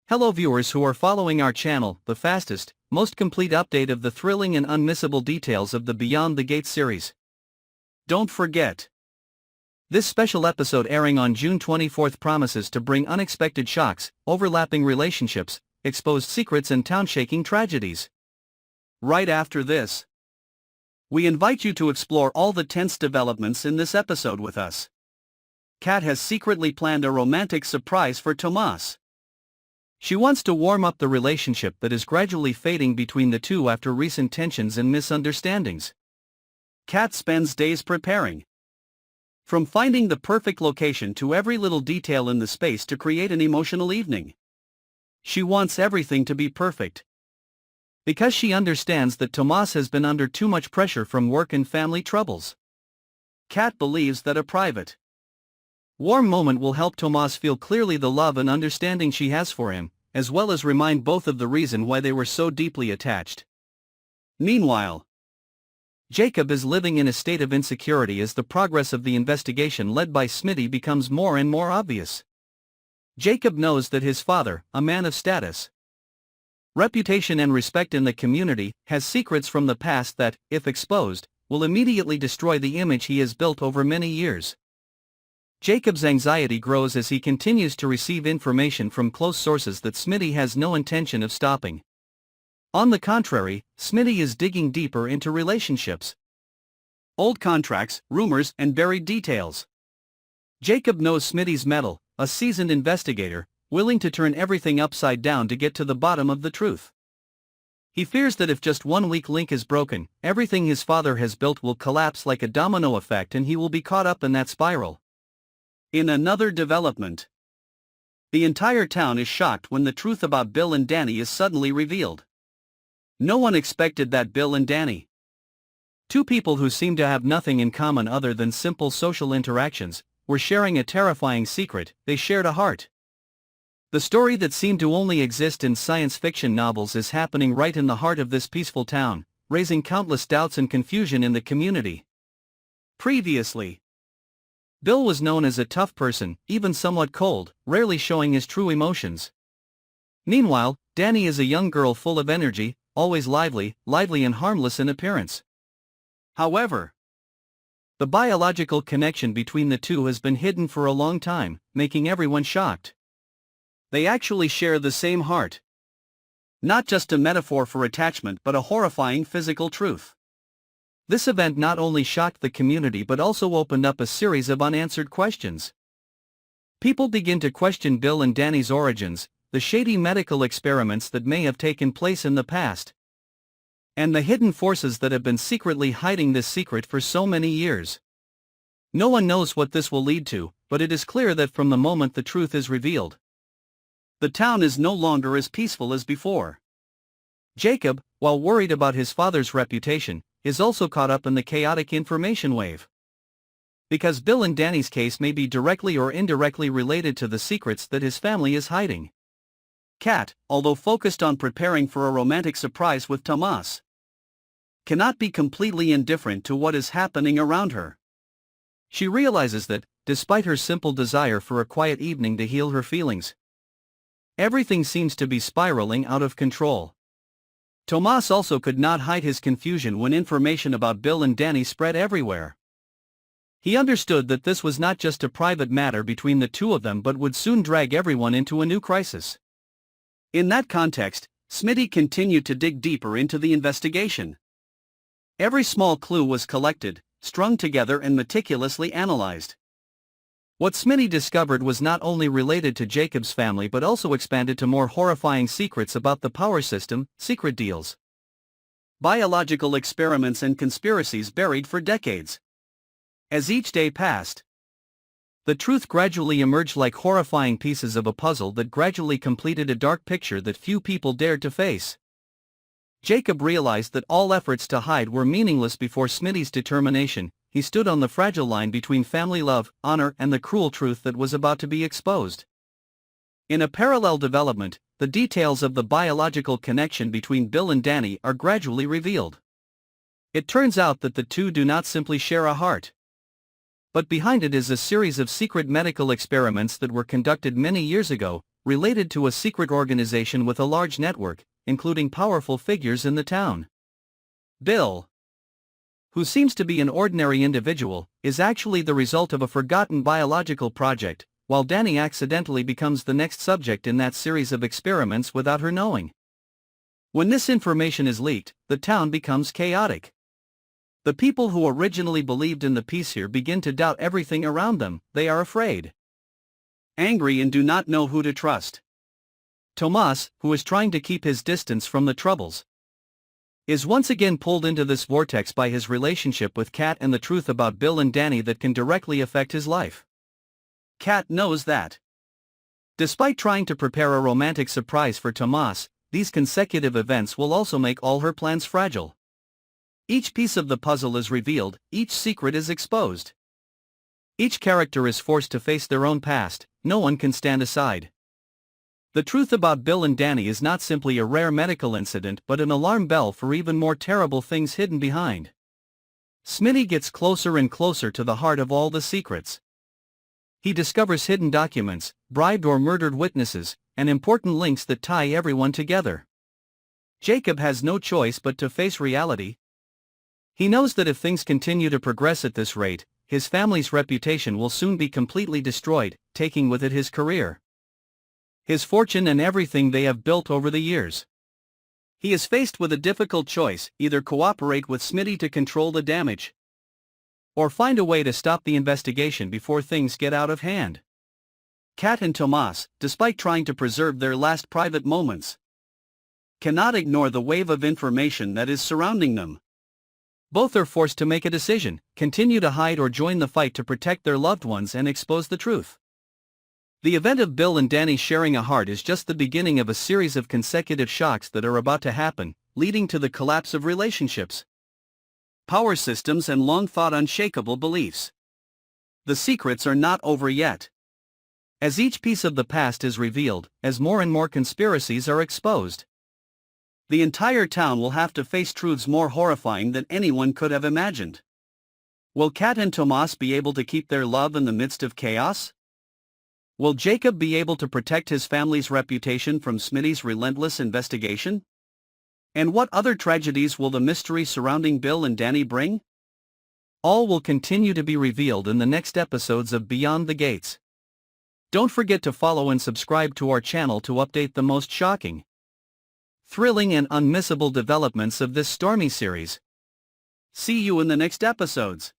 Hello viewers who are following our channel, the fastest, most complete update of the thrilling and unmissable details of the Beyond the Gates series. Don't forget, this special episode airing on June 24th promises to bring unexpected shocks, overlapping relationships, exposed secrets and town-shaking tragedies. Right after this, we invite you to explore all the tense developments in this episode with us. Kat has secretly planned a romantic surprise for Tomas. She wants to warm up the relationship that is gradually fading between the two after recent tensions and misunderstandings. Kat spends days preparing. From finding the perfect location to every little detail in the space to create an emotional evening. She wants everything to be perfect. Because she understands that Tomas has been under too much pressure from work and family troubles. Kat believes that a private, warm moment will help Tomas feel clearly the love and understanding she has for him, as well as remind both of the reason why they were so deeply attached. Meanwhile, Jacob is living in a state of insecurity as the progress of the investigation led by Smitty becomes more and more obvious. Jacob knows that his father, a man of status, reputation and respect in the community, has secrets from the past that, if exposed, will immediately destroy the image he has built over many years. Jacob's anxiety grows as he continues to receive information from close sources that Smitty has no intention of stopping. On the contrary, Smitty is digging deeper into relationships, old contracts, rumors, and buried details. Jacob knows Smitty's mettle, a seasoned investigator, willing to turn everything upside down to get to the bottom of the truth. He fears that if just one weak link is broken, everything his father has built will collapse like a domino effect and he will be caught up in that spiral. In another development, the entire town is shocked when the truth about Bill and Danny is suddenly revealed. No one expected that Bill and Danny, two people who seem to have nothing in common other than simple social interactions, were sharing a terrifying secret. They shared a heart. The story that seemed to only exist in science fiction novels is happening right in the heart of this peaceful town, raising countless doubts and confusion in the community. Previously, Bill was known as a tough person, even somewhat cold, rarely showing his true emotions. Meanwhile, Danny is a young girl full of energy, always lively and harmless in appearance. However, the biological connection between the two has been hidden for a long time, making everyone shocked. They actually share the same heart. Not just a metaphor for attachment but a horrifying physical truth. This event not only shocked the community but also opened up a series of unanswered questions. People begin to question Bill and Danny's origins, the shady medical experiments that may have taken place in the past, and the hidden forces that have been secretly hiding this secret for so many years. No one knows what this will lead to, but it is clear that from the moment the truth is revealed, the town is no longer as peaceful as before. Jacob, while worried about his father's reputation, is also caught up in the chaotic information wave. Because Bill and Danny's case may be directly or indirectly related to the secrets that his family is hiding. Kat, although focused on preparing for a romantic surprise with Tomas, cannot be completely indifferent to what is happening around her. She realizes that, despite her simple desire for a quiet evening to heal her feelings, everything seems to be spiraling out of control. Tomas also could not hide his confusion when information about Bill and Danny spread everywhere. He understood that this was not just a private matter between the two of them but would soon drag everyone into a new crisis. In that context, Smitty continued to dig deeper into the investigation. Every small clue was collected, strung together and meticulously analyzed. What Smitty discovered was not only related to Jacob's family but also expanded to more horrifying secrets about the power system, secret deals, biological experiments and conspiracies buried for decades. As each day passed, the truth gradually emerged like horrifying pieces of a puzzle that gradually completed a dark picture that few people dared to face. Jacob realized that all efforts to hide were meaningless before Smitty's determination. He stood on the fragile line between family love, honor, and the cruel truth that was about to be exposed. In a parallel development, the details of the biological connection between Bill and Danny are gradually revealed. It turns out that the two do not simply share a heart, but behind it is a series of secret medical experiments that were conducted many years ago, related to a secret organization with a large network, including powerful figures in the town. Bill, who seems to be an ordinary individual, is actually the result of a forgotten biological project, while Danny accidentally becomes the next subject in that series of experiments without her knowing. When this information is leaked, the town becomes chaotic. The people who originally believed in the peace here begin to doubt everything around them. They are afraid, angry, and do not know who to trust. Tomas, who is trying to keep his distance from the troubles, is once again pulled into this vortex by his relationship with Kat and the truth about Bill and Danny that can directly affect his life. Kat knows that, despite trying to prepare a romantic surprise for Tomas, these consecutive events will also make all her plans fragile. Each piece of the puzzle is revealed, each secret is exposed. Each character is forced to face their own past, no one can stand aside. The truth about Bill and Danny is not simply a rare medical incident but an alarm bell for even more terrible things hidden behind. Smitty gets closer and closer to the heart of all the secrets. He discovers hidden documents, bribed or murdered witnesses, and important links that tie everyone together. Jacob has no choice but to face reality. He knows that if things continue to progress at this rate, his family's reputation will soon be completely destroyed, taking with it his career, his fortune, and everything they have built over the years. He is faced with a difficult choice: either cooperate with Smitty to control the damage, or find a way to stop the investigation before things get out of hand. Kat and Tomas, despite trying to preserve their last private moments, cannot ignore the wave of information that is surrounding them. Both are forced to make a decision: continue to hide or join the fight to protect their loved ones and expose the truth. The event of Bill and Danny sharing a heart is just the beginning of a series of consecutive shocks that are about to happen, leading to the collapse of relationships, power systems, and long-thought unshakable beliefs. The secrets are not over yet. As each piece of the past is revealed, as more and more conspiracies are exposed, the entire town will have to face truths more horrifying than anyone could have imagined. Will Kat and Tomas be able to keep their love in the midst of chaos? Will Jacob be able to protect his family's reputation from Smitty's relentless investigation? And what other tragedies will the mystery surrounding Bill and Danny bring? All will continue to be revealed in the next episodes of Beyond the Gates. Don't forget to follow and subscribe to our channel to update the most shocking, thrilling, and unmissable developments of this stormy series. See you in the next episodes.